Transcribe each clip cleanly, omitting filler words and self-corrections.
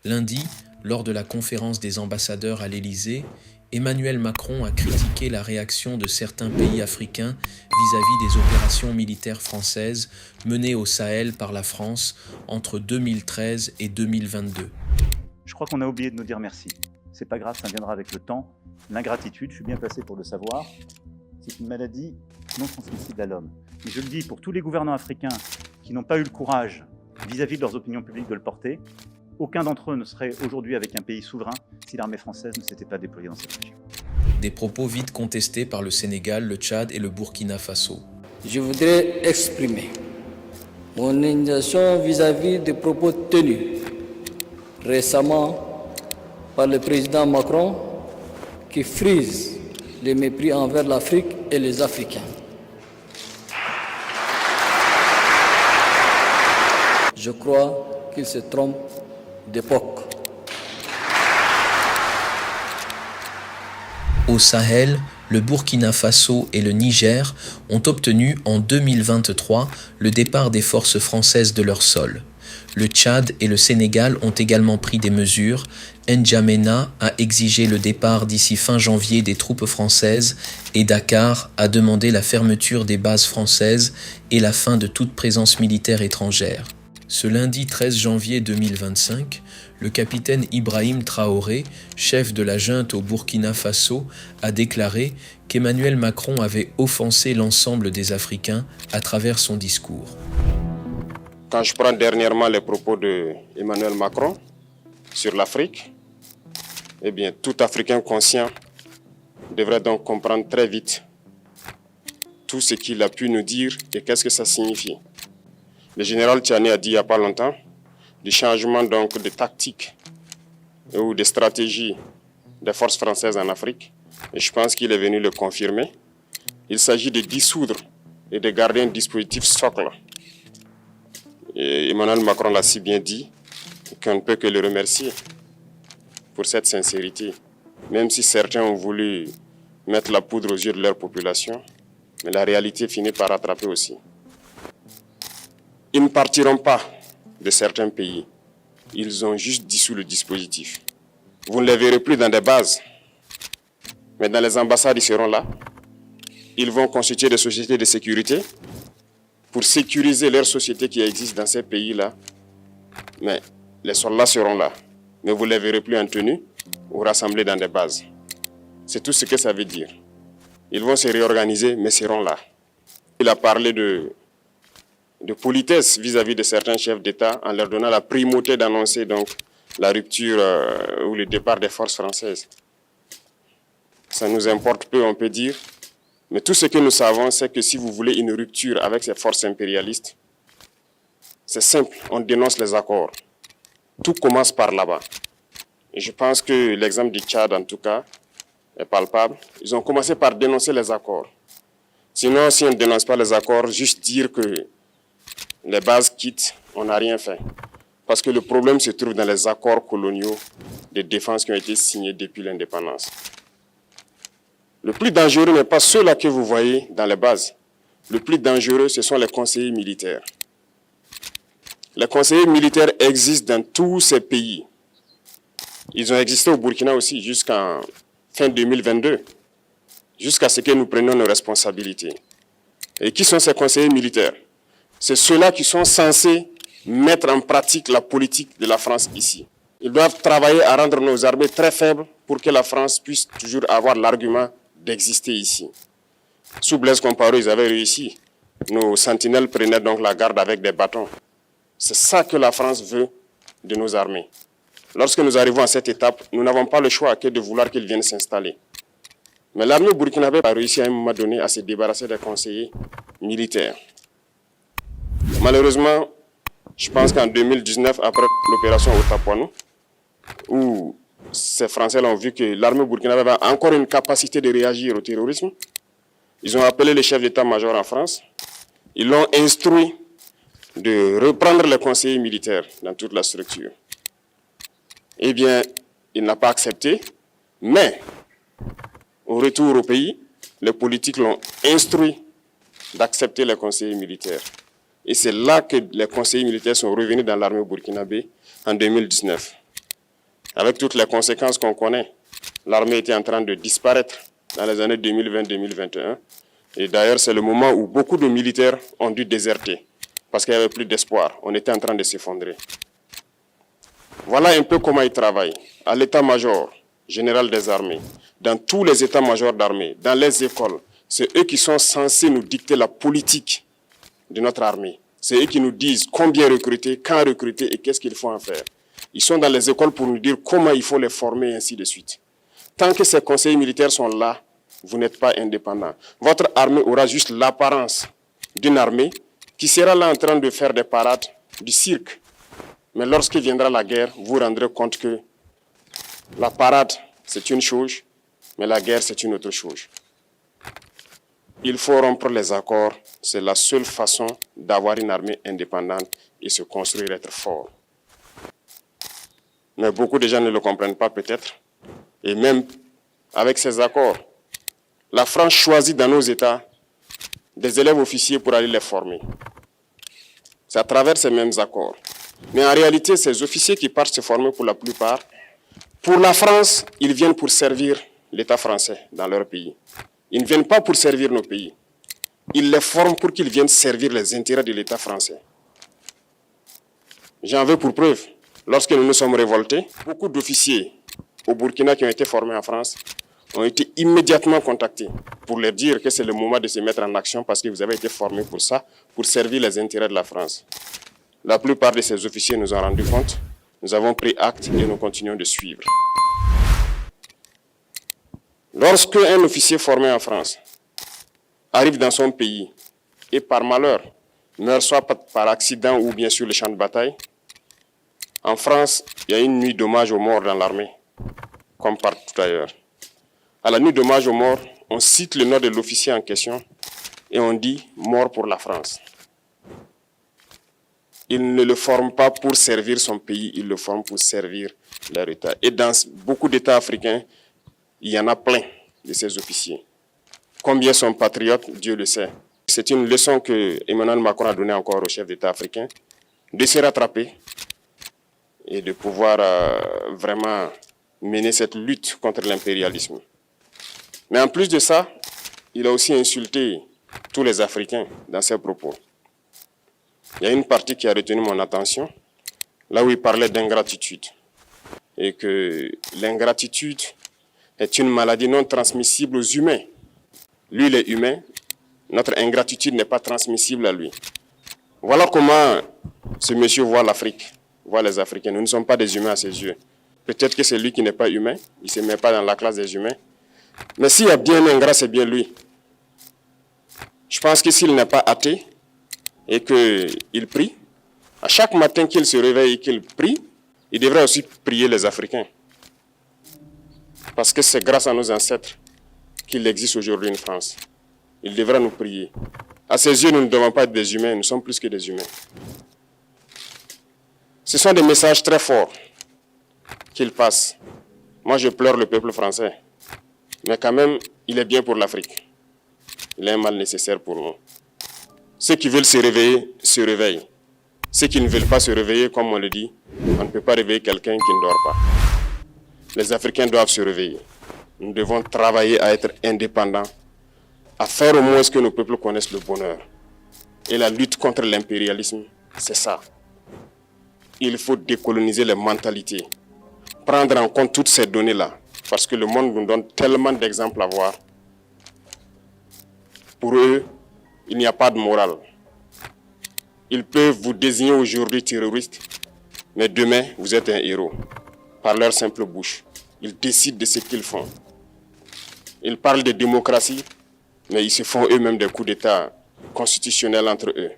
Lundi, lors de la conférence des ambassadeurs à l'Élysée, Emmanuel Macron a critiqué la réaction de certains pays africains vis-à-vis des opérations militaires françaises menées au Sahel par la France entre 2013 et 2022. Je crois qu'on a oublié de nous dire merci. C'est pas grave, ça viendra avec le temps. L'ingratitude, je suis bien placé pour le savoir, c'est une maladie non transmissible à l'homme. Et je le dis pour tous les gouvernants africains qui n'ont pas eu le courage vis-à-vis de leurs opinions publiques de le porter, aucun d'entre eux ne serait aujourd'hui avec un pays souverain si l'armée française ne s'était pas déployée dans cette région. Des propos vite contestés par le Sénégal, le Tchad et le Burkina Faso. Je voudrais exprimer mon indignation vis-à-vis des propos tenus récemment par le président Macron qui frise le mépris envers l'Afrique et les Africains. Je crois qu'il se trompe d'époque. Au Sahel, le Burkina Faso et le Niger ont obtenu en 2023 le départ des forces françaises de leur sol. Le Tchad et le Sénégal ont également pris des mesures. N'Djamena a exigé le départ d'ici fin janvier des troupes françaises et Dakar a demandé la fermeture des bases françaises et la fin de toute présence militaire étrangère. Ce lundi 13 janvier 2025, le capitaine Ibrahim Traoré, chef de la junte au Burkina Faso, a déclaré qu'Emmanuel Macron avait offensé l'ensemble des Africains à travers son discours. Quand je prends dernièrement les propos d'Emmanuel Macron sur l'Afrique, eh bien, tout Africain conscient devrait donc comprendre très vite tout ce qu'il a pu nous dire et qu'est-ce que ça signifie. Le général Tchani a dit il n'y a pas longtemps du changement donc de tactique ou de stratégie des forces françaises en Afrique. Et je pense qu'il est venu le confirmer. Il s'agit de dissoudre et de garder un dispositif socle. Et Emmanuel Macron l'a si bien dit qu'on ne peut que le remercier pour cette sincérité. Même si certains ont voulu mettre la poudre aux yeux de leur population, mais la réalité finit par rattraper aussi. Ils ne partiront pas de certains pays. Ils ont juste dissous le dispositif. Vous ne les verrez plus dans des bases, mais dans les ambassades, ils seront là. Ils vont constituer des sociétés de sécurité pour sécuriser leurs sociétés qui existent dans ces pays-là. Mais les soldats seront là. Mais vous ne les verrez plus en tenue ou rassemblés dans des bases. C'est tout ce que ça veut dire. Ils vont se réorganiser, mais seront là. Il a parlé de politesse vis-à-vis de certains chefs d'État en leur donnant la primauté d'annoncer donc la rupture ou le départ des forces françaises. Ça nous importe peu, on peut dire. Mais tout ce que nous savons, c'est que si vous voulez une rupture avec ces forces impérialistes, c'est simple, on dénonce les accords. Tout commence par là-bas. Et je pense que l'exemple du Tchad, en tout cas, est palpable. Ils ont commencé par dénoncer les accords. Sinon, si on ne dénonce pas les accords, juste dire que les bases quittent, on n'a rien fait. Parce que le problème se trouve dans les accords coloniaux de défense qui ont été signés depuis l'indépendance. Le plus dangereux n'est pas ceux-là que vous voyez dans les bases. Le plus dangereux, ce sont les conseillers militaires. Les conseillers militaires existent dans tous ces pays. Ils ont existé au Burkina aussi jusqu'en fin 2022, jusqu'à ce que nous prenions nos responsabilités. Et qui sont ces conseillers militaires? C'est ceux-là qui sont censés mettre en pratique la politique de la France ici. Ils doivent travailler à rendre nos armées très faibles pour que la France puisse toujours avoir l'argument d'exister ici. Sous Blaise Compaoré, ils avaient réussi. Nos sentinelles prenaient donc la garde avec des bâtons. C'est ça que la France veut de nos armées. Lorsque nous arrivons à cette étape, nous n'avons pas le choix que de vouloir qu'ils viennent s'installer. Mais l'armée burkinabé a réussi à un moment donné à se débarrasser des conseillers militaires. Malheureusement, je pense qu'en 2019, après l'opération Otapoano, où ces Français ont vu que l'armée burkinabé avait encore une capacité de réagir au terrorisme, ils ont appelé le chef d'état-major en France, ils l'ont instruit de reprendre les conseillers militaires dans toute la structure. Eh bien, il n'a pas accepté, mais au retour au pays, les politiques l'ont instruit d'accepter les conseillers militaires. Et c'est là que les conseillers militaires sont revenus dans l'armée burkinabé en 2019. avec toutes les conséquences qu'on connaît. L'armée était en train de disparaître dans les années 2020-2021. Et d'ailleurs, c'est le moment où beaucoup de militaires ont dû déserter parce qu'il n'y avait plus d'espoir. On était en train de s'effondrer. Voilà un peu comment ils travaillent. À l'état-major général des armées, dans tous les états-majors d'armée, dans les écoles, c'est eux qui sont censés nous dicter la politique de notre armée. C'est eux qui nous disent combien recruter, quand recruter et qu'est-ce qu'il faut en faire. Ils sont dans les écoles pour nous dire comment il faut les former et ainsi de suite. Tant que ces conseillers militaires sont là, vous n'êtes pas indépendant. Votre armée aura juste l'apparence d'une armée qui sera là en train de faire des parades, du cirque. Mais lorsque viendra la guerre, vous vous rendrez compte que la parade, c'est une chose, mais la guerre, c'est une autre chose. Il faut rompre les accords. C'est la seule façon d'avoir une armée indépendante et se construire, être fort. Mais beaucoup de gens ne le comprennent pas peut-être. Et même avec ces accords, la France choisit dans nos États des élèves officiers pour aller les former. C'est à travers ces mêmes accords. Mais en réalité, ces officiers qui partent se former pour la plupart, pour la France, ils viennent pour servir l'État français dans leur pays. Ils ne viennent pas pour servir nos pays. Ils les forment pour qu'ils viennent servir les intérêts de l'État français. J'en veux pour preuve. Lorsque nous nous sommes révoltés, beaucoup d'officiers au Burkina qui ont été formés en France ont été immédiatement contactés pour leur dire que c'est le moment de se mettre en action parce que vous avez été formés pour ça, pour servir les intérêts de la France. La plupart de ces officiers nous ont rendu compte, nous avons pris acte et nous continuons de suivre. Lorsque un officier formé en France arrive dans son pays et par malheur meurt soit par accident ou bien sur le champ de bataille, en France, il y a une nuit d'hommage aux morts dans l'armée, comme partout ailleurs. À la nuit d'hommage aux morts, on cite le nom de l'officier en question et on dit « mort pour la France ». Il ne le forme pas pour servir son pays, il le forme pour servir leur État. Et dans beaucoup d'États africains, il y en a plein de ces officiers. Combien sont patriotes, Dieu le sait. C'est une leçon que Emmanuel Macron a donnée encore aux chefs d'État africains, de se rattraper et de pouvoir vraiment mener cette lutte contre l'impérialisme. Mais en plus de ça, il a aussi insulté tous les Africains dans ses propos. Il y a une partie qui a retenu mon attention, là où il parlait d'ingratitude. Et que l'ingratitude est une maladie non transmissible aux humains. Lui, il est humain, notre ingratitude n'est pas transmissible à lui. Voilà comment ce monsieur voit l'Afrique, voit les Africains. Nous ne sommes pas des humains à ses yeux. Peut-être que c'est lui qui n'est pas humain, il ne se met pas dans la classe des humains. Mais s'il y a bien un ingrat, c'est bien lui. Je pense que s'il n'est pas athée et qu'il prie, à chaque matin qu'il se réveille et qu'il prie, il devrait aussi prier les Africains. Parce que c'est grâce à nos ancêtres qu'il existe aujourd'hui une France. Il devra nous prier. À ses yeux, nous ne devons pas être des humains, nous sommes plus que des humains. Ce sont des messages très forts qu'il passe. Moi, je pleure le peuple français. Mais quand même, il est bien pour l'Afrique. Il est un mal nécessaire pour nous. Ceux qui veulent se réveiller, se réveillent. Ceux qui ne veulent pas se réveiller, comme on le dit, on ne peut pas réveiller quelqu'un qui ne dort pas. Les Africains doivent se réveiller. Nous devons travailler à être indépendants, à faire au moins ce que nos peuples connaissent le bonheur. Et la lutte contre l'impérialisme, c'est ça. Il faut décoloniser les mentalités, prendre en compte toutes ces données-là, parce que le monde nous donne tellement d'exemples à voir. Pour eux, il n'y a pas de morale. Ils peuvent vous désigner aujourd'hui terroriste, mais demain, vous êtes un héros. Par leur simple bouche, ils décident de ce qu'ils font. Ils parlent de démocratie, mais ils se font eux-mêmes des coups d'État constitutionnels entre eux.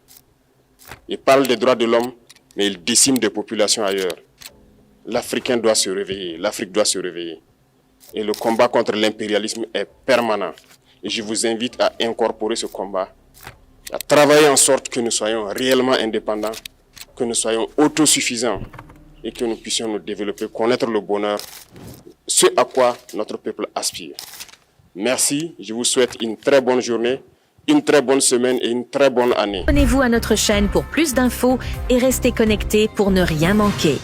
Ils parlent des droits de l'homme, mais ils déciment des populations ailleurs. L'Africain doit se réveiller, l'Afrique doit se réveiller. Et le combat contre l'impérialisme est permanent. Et je vous invite à incorporer ce combat, à travailler en sorte que nous soyons réellement indépendants, que nous soyons autosuffisants et que nous puissions nous développer, connaître le bonheur, ce à quoi notre peuple aspire. Merci, je vous souhaite une très bonne journée, une très bonne semaine et une très bonne année. Abonnez-vous à notre chaîne pour plus d'infos et restez connectés pour ne rien manquer.